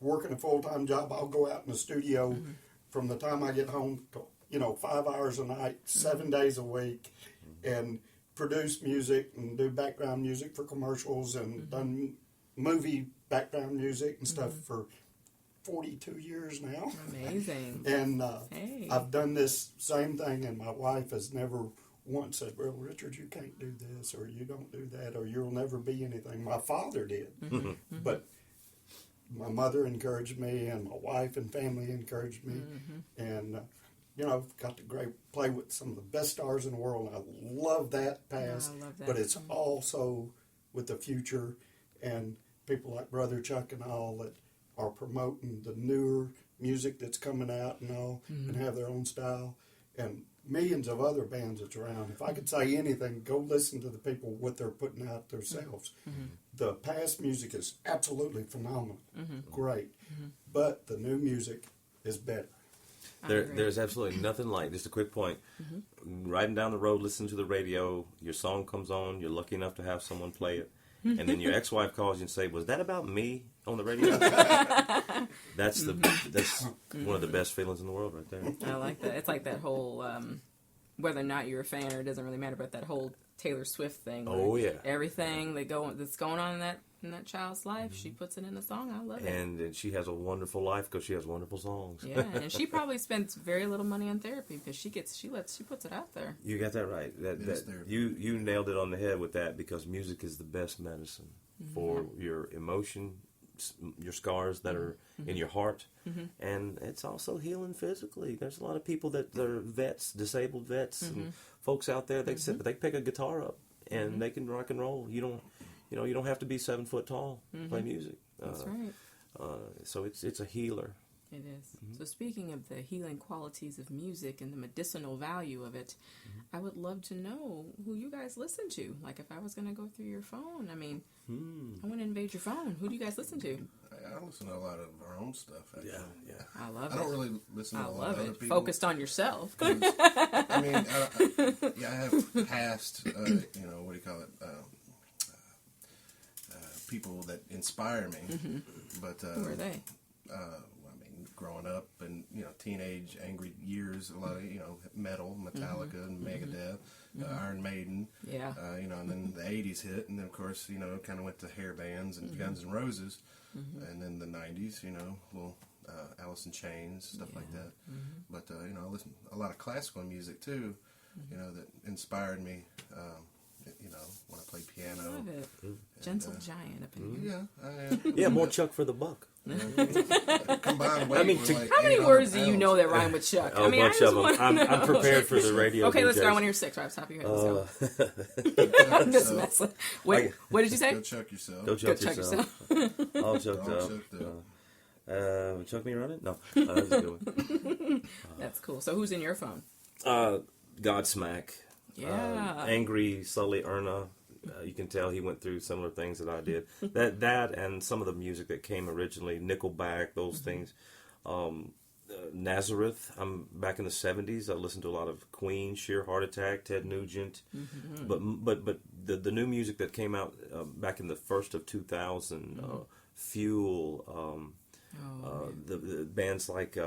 working a full-time job, I'll go out in the studio from the time I get home to, 5 hours a night, 7 days a week, and produce music and do background music for commercials and done movie background music and stuff for 42 years now. Amazing. And Hey. I've done this same thing, and my wife has never once said, well, Richard, you can't do this, or you don't do that, or you'll never be anything. My father did. But my mother encouraged me, and my wife and family encouraged me. And, I've got to play with some of the best stars in the world. I love that past, I love that. but it's also with the future and people like Brother Chuck and all that are promoting the newer music that's coming out and all, and have their own style, and millions of other bands that's around. If I could say anything, go listen to the people, what they're putting out themselves. The past music is absolutely phenomenal, great, but the new music is better. There's absolutely nothing like, just a quick point, riding down the road, listening to the radio, your song comes on, you're lucky enough to have someone play it, and then your ex-wife calls you and say, was that about me on the radio? That's one of the best feelings in the world right there. I like that. It's like that whole, whether or not you're a fan or it doesn't really matter, but that whole Taylor Swift thing. Oh, yeah. Everything that's going on in that child's life, she puts it in a song. I love it. And she has a wonderful life because she has wonderful songs. Yeah, and she probably spends very little money on therapy because she puts it out there. You got that right. You nailed it on the head with that, because music is the best medicine for your emotion, your scars that are in your heart, and it's also healing physically. There's a lot of people that are vets, disabled vets, and folks out there. They pick a guitar up and they can rock and roll. You don't have to be 7 foot tall to play music. That's right. So it's a healer. It is. So speaking of the healing qualities of music and the medicinal value of it, I would love to know who you guys listen to. Like, if I was going to go through your phone, I mean, I want to invade your phone. Who do you guys listen to? I listen to a lot of our own stuff, actually. Yeah. I love it. I don't really listen to a lot of other people. Focused on yourself. I mean, I have past, what do you call it, people that inspire me. But Who are they? Growing up and, teenage angry years, a lot of, metal, Metallica and Megadeth, Iron Maiden. Yeah. And then the 80s hit, and then, of course, kind of went to hair bands and Guns N' Roses. And then the 90s, little Alice in Chains, stuff like that. But, I listen to a lot of classical music, too, that inspired me you know, when I play piano. I love it. Gentle giant up in here. Yeah, I am. Yeah, more Chuck for the buck. Combined weight, I mean, we're to- like How many 800 words do you pounds. know that rhyme with Chuck? Oh, I mean, a I bunch just of them. want to I'm know. prepared for the radio. Okay, let's DJs. start one of your six right off the top of your head. Let's go. I'm just messing. What did you say? Go chuck yourself. Go Go Chuck check yourself. yourself. All chucked All up. chucked up. Chuck me running? No. That's a good one. That's cool. So who's in your phone? Godsmack. Yeah. Angry Sully Erna. You can tell he went through similar things that I did. That and some of the music that came originally, Nickelback, those things. Nazareth. I'm back in the 70s. I listened to a lot of Queen, Sheer Heart Attack, Ted Nugent. But the new music that came out back in the first of 2000, Fuel, the bands like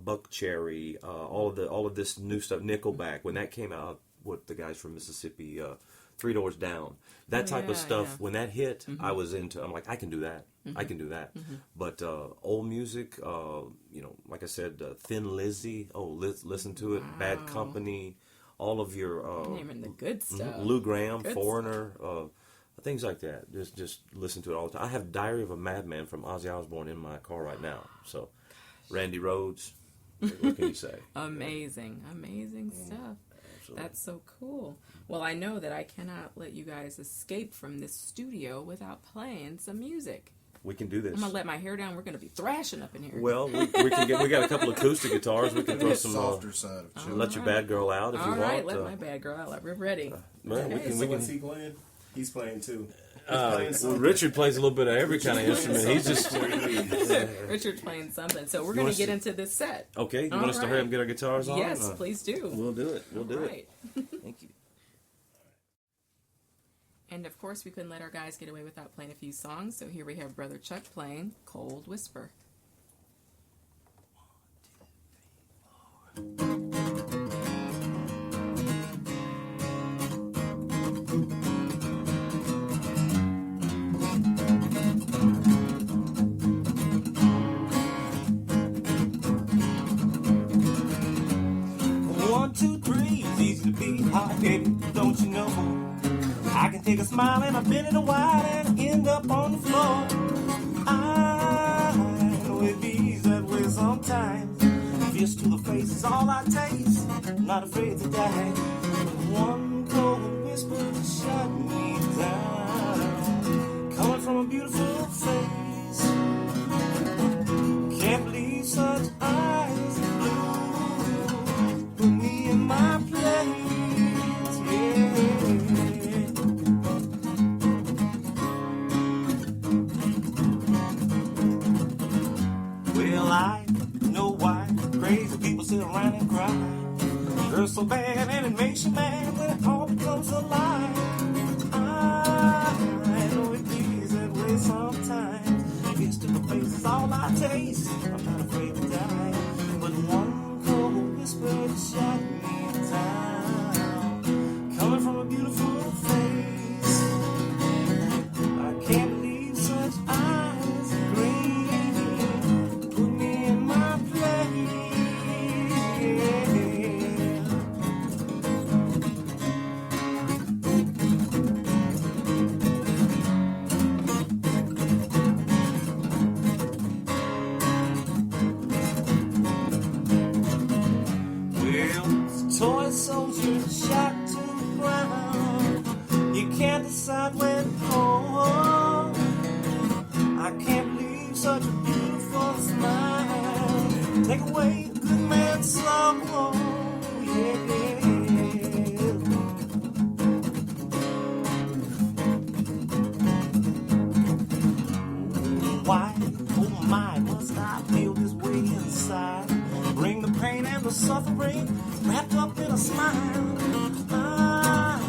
Buck Cherry, all of this new stuff, Nickelback. When that came out, with the guys from Mississippi, Three Doors Down, that type of stuff. When that hit, I was into. I'm like, I can do that. I can do that. But old music, you know, like I said, Thin Lizzy. Oh, listen to it. Bad Company. All of your Naming the good stuff. Lou Gramm, Good Foreigner, things like that. Just listen to it all the time. I have Diary of a Madman from Ozzy Osbourne in my car right now. So, Randy Rhoads. What can you say? Amazing stuff. Absolutely. That's so cool. Well, I know that I cannot let you guys escape from this studio without playing some music. We can do this. I'm gonna let my hair down. We're gonna be thrashing up in here. Well, we got a couple acoustic guitars. We can throw some. Softer side of chili. Let your bad girl out if All you right, want. let my bad girl out. We're ready. Well, Okay, we What's can. he playing? He's playing too. Richard plays a little bit of every kind of instrument. He's just Richard's playing something, so we're You going want to get us into this set. okay. You All want us to hurry up and get our guitars on? Yes, please do. We'll do it. We'll do All it. right. Thank you. And of course, we couldn't let our guys get away without playing a few songs. So here we have Brother Chuck playing "Cold Whisper." One, two, three, it's easy to be hot, baby, don't you know? I can take a smile and I've been in a while and end up on the floor. I know it bees that way sometimes. Fist to the face is all I taste. I'm not afraid to die. One cold whisper shut me down. Coming from a beautiful face. Can't believe such eyes blue. Put me in my place, yeah. Well, I know why crazy people sit around and cry. Girls so bad and it makes you mad when it all becomes a lie. I know it is that way sometimes. Fist to the face is all I taste. I'm not afraid to die. But one cold whisper shut me down. Coming from a beautiful face. I can't believe such eyes green. Put me in my place. Well, toy soldier shot to the ground. You can't decide where to go. I can't believe such a beautiful smile. Take away a good man's sorrow. Yeah. Why, oh my, must I feel this way inside? Bring the pain and the suffering wrapped up in a smile. I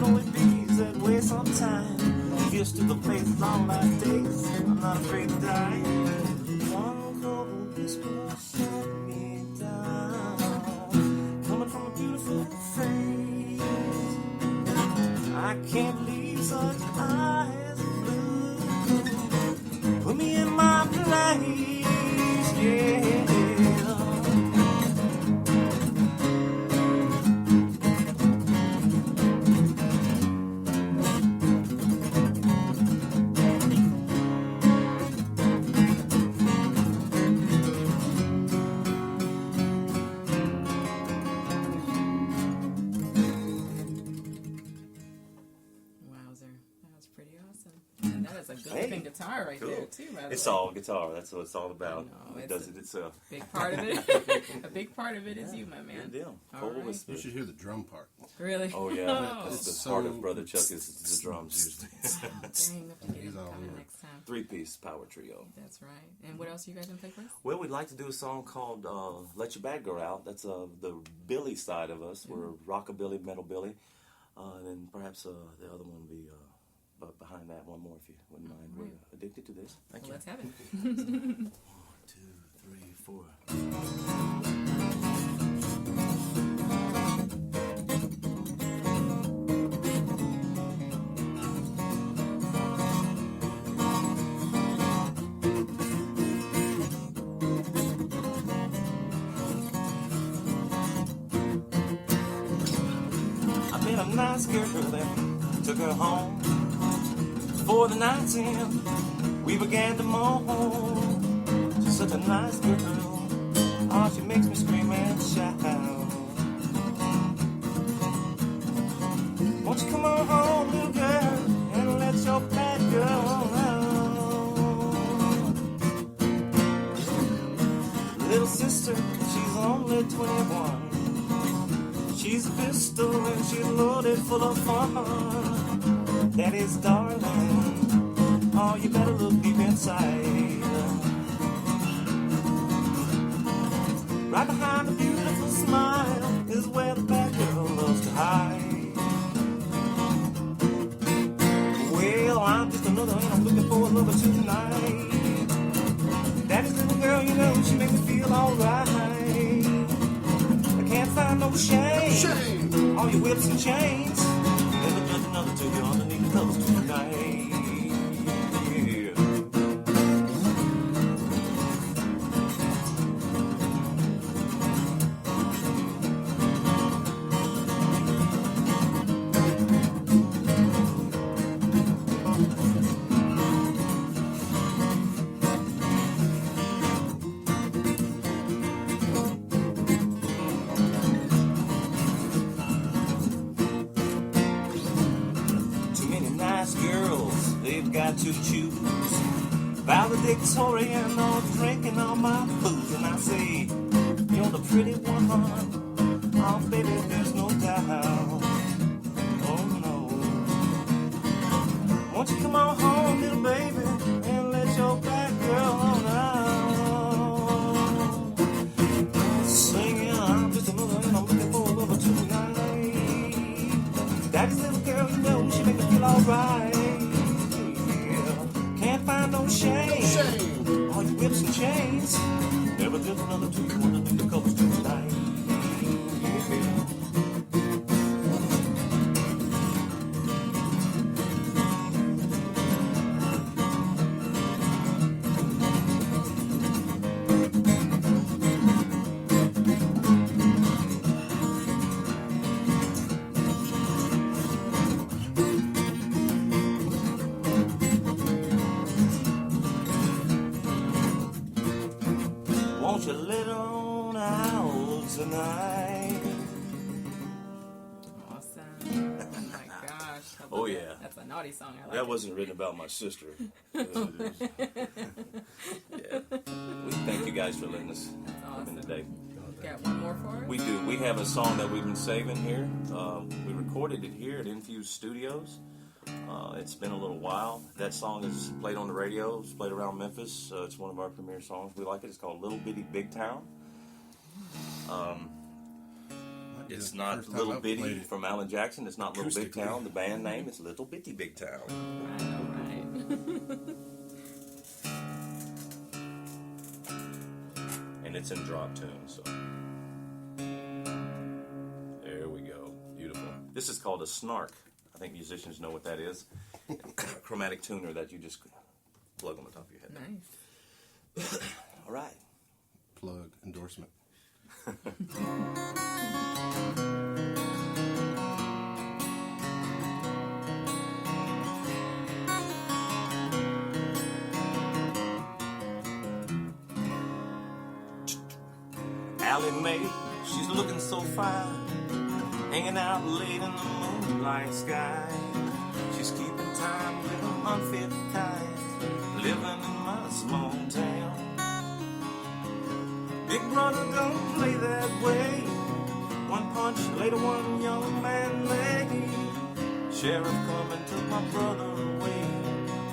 know it bees that way sometimes. Fist to the face is all I taste. I'm not afraid to die. One cold whisper shut me down. Coming from a beautiful face. I can't believe such eyes blue. Put me in my place, yeah. good-looking guitar right there too. By the It's way. all guitar. That's what it's all about. No, It does it itself. Big part of it. A big part of it is you, my man. Good deal. All Cole right. was You should hear the drum part. Really? Oh yeah, Oh. that's the part of Brother Chuck is the drums usually. Dang, we have to get He's him all coming over. next time. 3-piece power trio. That's right. And what else are you guys gonna play for us? Well, we'd like to do a song called "Let Your Bad Girl Out." That's the Billy side of us. We're rockabilly, metal Billy, and then perhaps the other one would be behind that one more, if you wouldn't mind. All right. We're addicted to this. Thank Well, you. let's have it. 1, 2, 3, 4. I met a nice girl that took her home. For the night's end, we began to moan. She's such a nice girl. Oh, she makes me scream and shout. Won't you come on home, little girl, and let your bad girl out. Little sister, she's only 21. She's a pistol and she's loaded full of fun. Daddy's darling, oh, you better look deep inside. Right behind the beautiful smile is where the bad girl loves to hide. Well, I'm just another and I'm looking for a lover tonight. Daddy's little girl, you know, she makes me feel alright. Can't find no shame. All your whips and chains. Never judge another till you're underneath the covers tonight. Yeah. They've got to choose valedictorian or drinking all my booze. And I say, you're the pretty one. Oh, baby, there's no doubt. Oh, no. Won't you come on home, little baby, and let your bad girl on out. Singing, I'm just another and I'm looking for a lover tonight. Daddy's little girl, you know, she make me feel alright. Find no shame. All your whips and chains. Never just another two. You wanna do the covers tonight. Won't you let on out tonight? Awesome. Oh my gosh. Oh, yeah. That's a naughty song. I like That it. wasn't written about my sister. Yeah. We thank you guys for letting us come in today. Got one more for us? We do. We have a song that we've been saving here. We recorded it here at Infuse Studios. It's been a little while. That song is played on the radio. It's played around Memphis. It's one of our premier songs. We like it. It's called Little Bitty Big Town. It's not Little Bitty from Alan Jackson. It's not Little Big Town, the band name. It's Little Bitty Big Town. All right. And it's in drop tune, so. There we go. Beautiful. This is called a snark. I think musicians know what that is. Chromatic tuner that you just plug on the top of your head. Nice. All right. Plug endorsement. Allie Mae, she's looking so fine, hanging out late in the moonlight sky. She's keeping time with an unfit kind, living in my small town. Big brother don't play that way. One punch later, one young man lay. Sheriff come and took my brother away,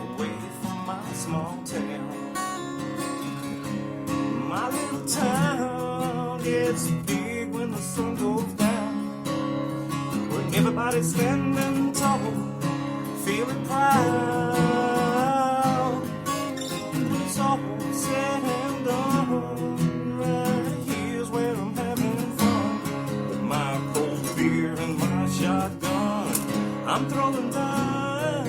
away from my small town. My little town gets big when the sun goes down, where everybody's standing tall, feeling proud. It's all said and done, right here's where I'm having fun, with my cold beer and my shotgun, I'm throwing down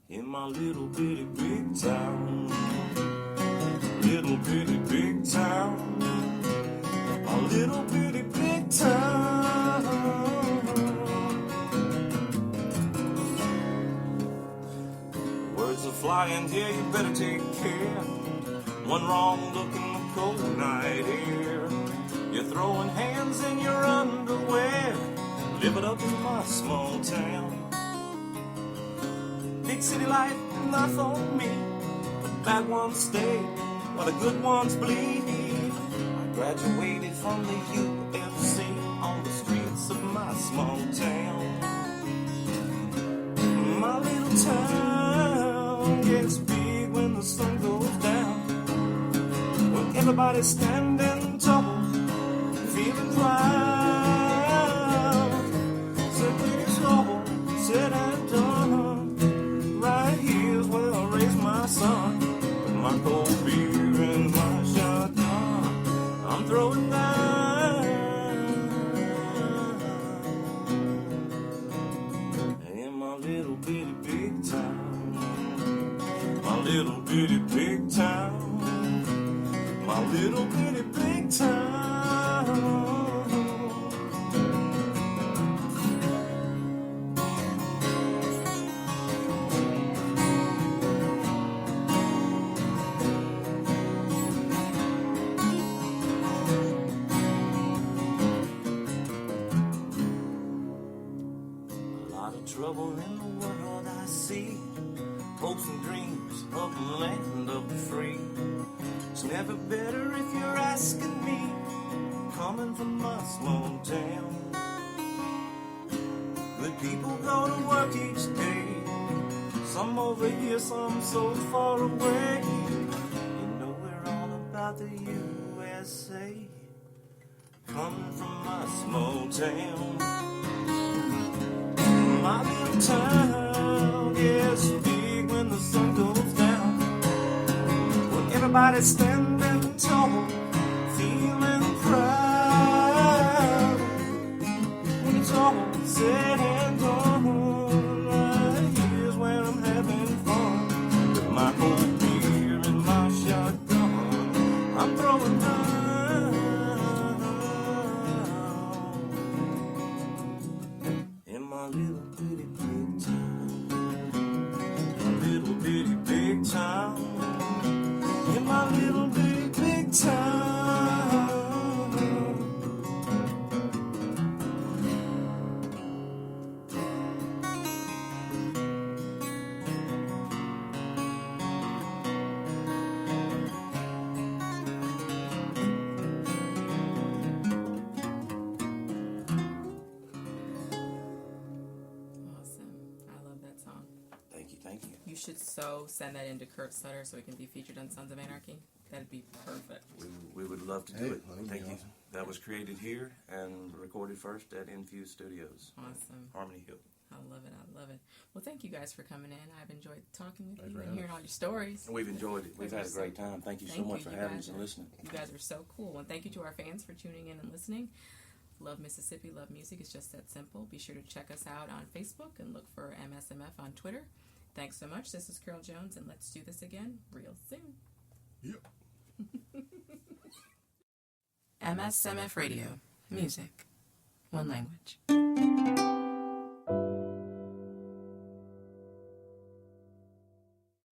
in my little bitty big town, little bitty big town, my little bitty big town. Words are flying here, you better take care. One wrong look in the cold night air, you're throwing hands in your underwear, living up in my small town. Big city life, not for me. The bad ones stay while the good ones bleed. I graduated from the UFC on the streets of my small town. My little town gets big when the sun goes down, when everybody's standing tall, feeling proud. Said it's all said and done, right here's where I raise my son, with my cold beer and my shotgun, I'm throwing down in my little bitty big town, my little bitty big town, my little bitty big town. Trouble in the world I see, hopes and dreams of the land of the free. It's never better if you're asking me, coming from my small town. Good people go to work each day, some over here, some so far away. You know we're all about the USA, coming from my small town. My little town gets big when the sun goes down, when everybody's standing tall, feeling proud. When it's all said and done, right here's where I'm having fun, with my cold beer and my shotgun, I'm throwing down in my little bitty big town, my little bitty big town, in my little bitty big town. Thank you. You should so send that in to Kurt Sutter so it can be featured on Sons of Anarchy. That'd be perfect. We would love to do Hey, it. Thank you. That was created here and recorded first at Infused Studios. Awesome. Harmony Hill. I love it. I love it. Well, thank you guys for coming in. I've enjoyed talking with Thanks you for and having hearing us. all your stories. We've enjoyed it. We've had a great time. Thank you so much for having us and listening. You guys are so cool. And thank you to our fans for tuning in and listening. Love Mississippi, love music. It's just that simple. Be sure to check us out on Facebook and look for MSMF on Twitter. Thanks so much. This is Carol Jones, and let's do this again real soon. Yep. MSMF Radio. Music. One language.